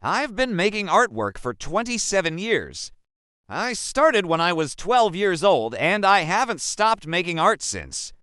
I've been making artwork for 27 years. I started when I was 12 years old, and I haven't stopped making art since.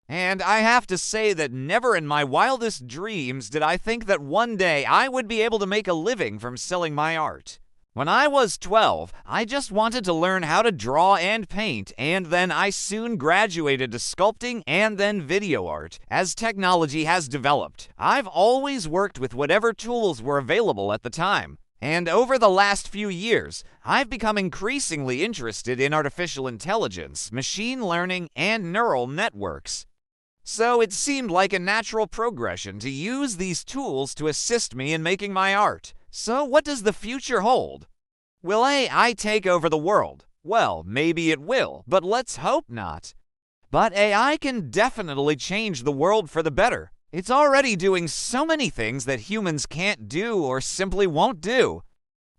And I have to say that never in my wildest dreams did I think that one day I would be able to make a living from selling my art. When I was 12, I just wanted to learn how to draw and paint, and then I soon graduated to sculpting and then video art. As technology has developed, I've always worked with whatever tools were available at the time. And over the last few years, I've become increasingly interested in artificial intelligence, machine learning, and neural networks. So it seemed like a natural progression to use these tools to assist me in making my art. So what does the future hold? Will AI take over the world? Well, maybe it will, but let's hope not. But AI can definitely change the world for the better. It's already doing so many things that humans can't do or simply won't do.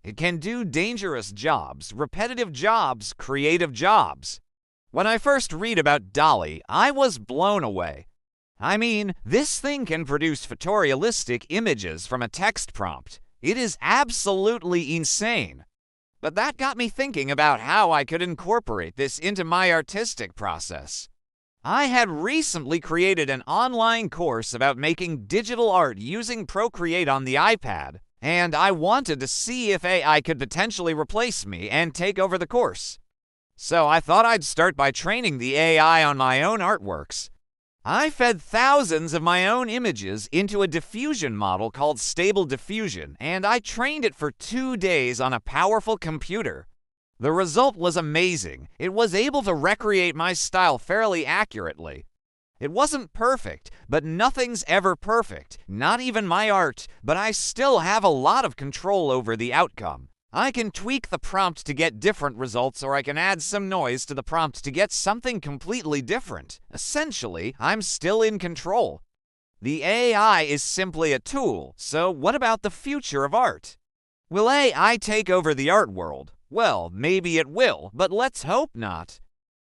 It can do dangerous jobs, repetitive jobs, creative jobs. When I first read about DALL-E, I was blown away. I mean, this thing can produce photorealistic images from a text prompt. It is absolutely insane. But that got me thinking about how I could incorporate this into my artistic process. I had recently created an online course about making digital art using Procreate on the iPad, and I wanted to see if AI could potentially replace me and take over the course. So I thought I'd start by training the AI on my own artworks. I fed thousands of my own images into a diffusion model called Stable Diffusion, and I trained it for 2 days on a powerful computer. The result was amazing. It was able to recreate my style fairly accurately. It wasn't perfect, but nothing's ever perfect, not even my art, but I still have a lot of control over the outcome. I can tweak the prompt to get different results, or I can add some noise to the prompt to get something completely different. Essentially, I'm still in control. The AI is simply a tool, so what about the future of art? Will AI take over the art world? Well, maybe it will, but let's hope not.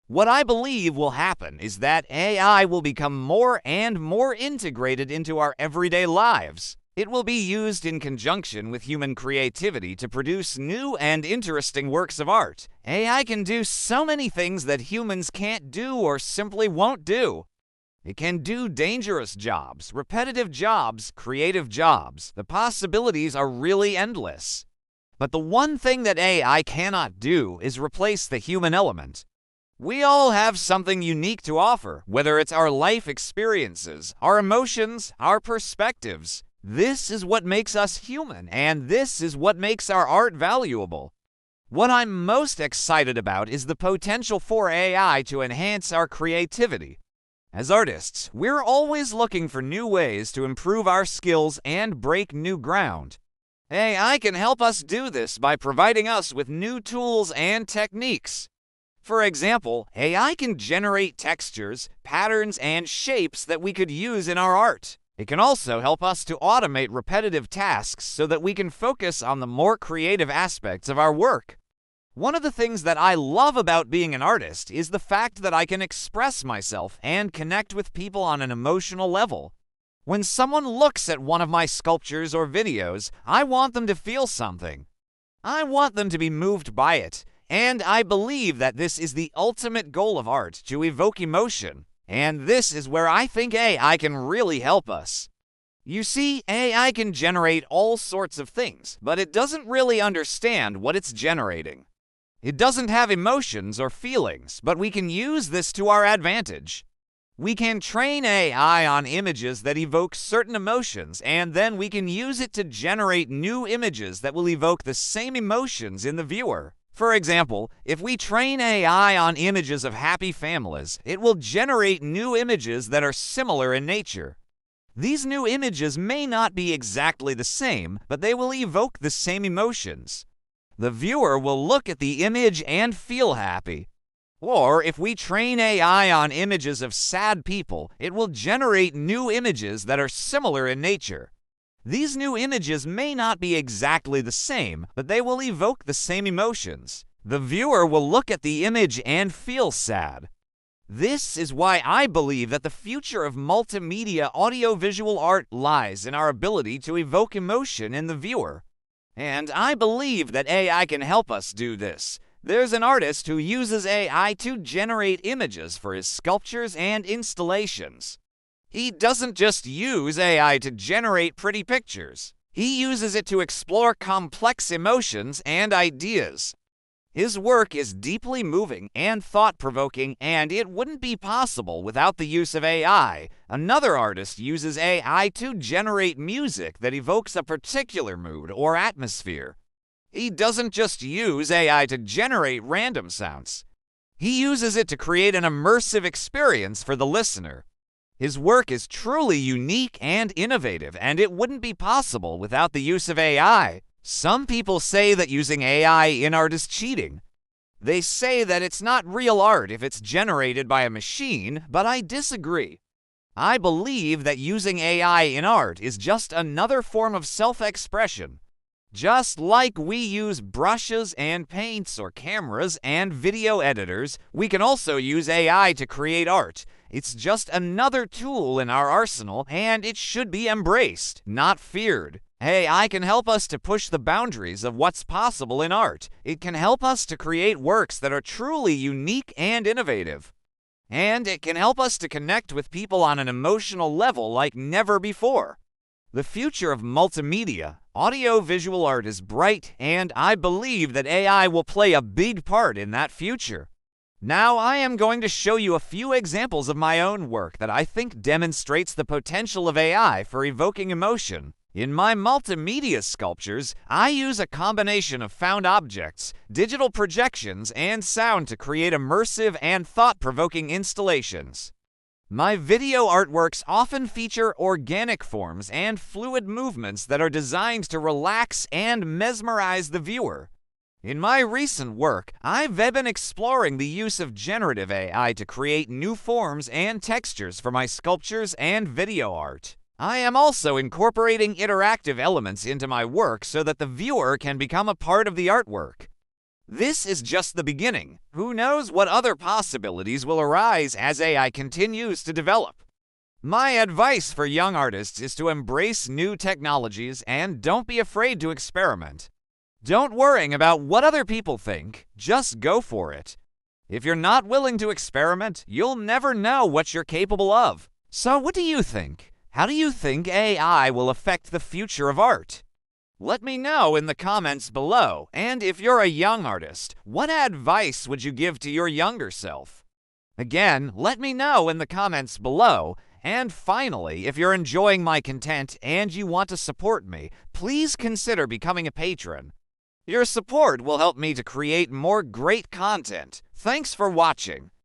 What I believe will happen is that AI will become more and more integrated into our everyday lives. It will be used in conjunction with human creativity to produce new and interesting works of art. AI can do so many things that humans can't do or simply won't do. It can do dangerous jobs, repetitive jobs, creative jobs. The possibilities are really endless. But the one thing that AI cannot do is replace the human element. We all have something unique to offer, whether it's our life experiences, our emotions, our perspectives. This is what makes us human, and this is what makes our art valuable. What I'm most excited about is the potential for AI to enhance our creativity. As artists, we're always looking for new ways to improve our skills and break new ground. AI can help us do this by providing us with new tools and techniques. For example, AI can generate textures, patterns, and shapes that we could use in our art. It can also help us to automate repetitive tasks so that we can focus on the more creative aspects of our work. One of the things that I love about being an artist is the fact that I can express myself and connect with people on an emotional level. When someone looks at one of my sculptures or videos, I want them to feel something. I want them to be moved by it, and I believe that this is the ultimate goal of art, to evoke emotion. And this is where I think AI can really help us. You see, AI can generate all sorts of things, but it doesn't really understand what it's generating. It doesn't have emotions or feelings, but we can use this to our advantage. We can train AI on images that evoke certain emotions, and then we can use it to generate new images that will evoke the same emotions in the viewer. For example, if we train AI on images of happy families, it will generate new images that are similar in nature. These new images may not be exactly the same, but they will evoke the same emotions. The viewer will look at the image and feel happy. Or if we train AI on images of sad people, it will generate new images that are similar in nature. These new images may not be exactly the same, but they will evoke the same emotions. The viewer will look at the image and feel sad. This is why I believe that the future of multimedia audiovisual art lies in our ability to evoke emotion in the viewer. And I believe that AI can help us do this. There's an artist who uses AI to generate images for his sculptures and installations. He doesn't just use AI to generate pretty pictures. He uses it to explore complex emotions and ideas. His work is deeply moving and thought-provoking, and it wouldn't be possible without the use of AI. Another artist uses AI to generate music that evokes a particular mood or atmosphere. He doesn't just use AI to generate random sounds. He uses it to create an immersive experience for the listener. His work is truly unique and innovative, and it wouldn't be possible without the use of AI. Some people say that using AI in art is cheating. They say that it's not real art if it's generated by a machine, but I disagree. I believe that using AI in art is just another form of self-expression. Just like we use brushes and paints or cameras and video editors, we can also use AI to create art. It's just another tool in our arsenal, and it should be embraced, not feared. AI can help us to push the boundaries of what's possible in art. It can help us to create works that are truly unique and innovative. And it can help us to connect with people on an emotional level like never before. The future of multimedia, audio-visual art is bright, and I believe that AI will play a big part in that future. Now I am going to show you a few examples of my own work that I think demonstrates the potential of AI for evoking emotion. In my multimedia sculptures, I use a combination of found objects, digital projections, and sound to create immersive and thought-provoking installations. My video artworks often feature organic forms and fluid movements that are designed to relax and mesmerize the viewer. In my recent work, I've been exploring the use of generative AI to create new forms and textures for my sculptures and video art. I am also incorporating interactive elements into my work so that the viewer can become a part of the artwork. This is just the beginning. Who knows what other possibilities will arise as AI continues to develop? My advice for young artists is to embrace new technologies and don't be afraid to experiment. Don't worry about what other people think, just go for it. If you're not willing to experiment, you'll never know what you're capable of. So what do you think? How do you think AI will affect the future of art? Let me know in the comments below, and if you're a young artist, what advice would you give to your younger self? Again, let me know in the comments below, and finally, if you're enjoying my content and you want to support me, please consider becoming a patron. Your support will help me to create more great content. Thanks for watching.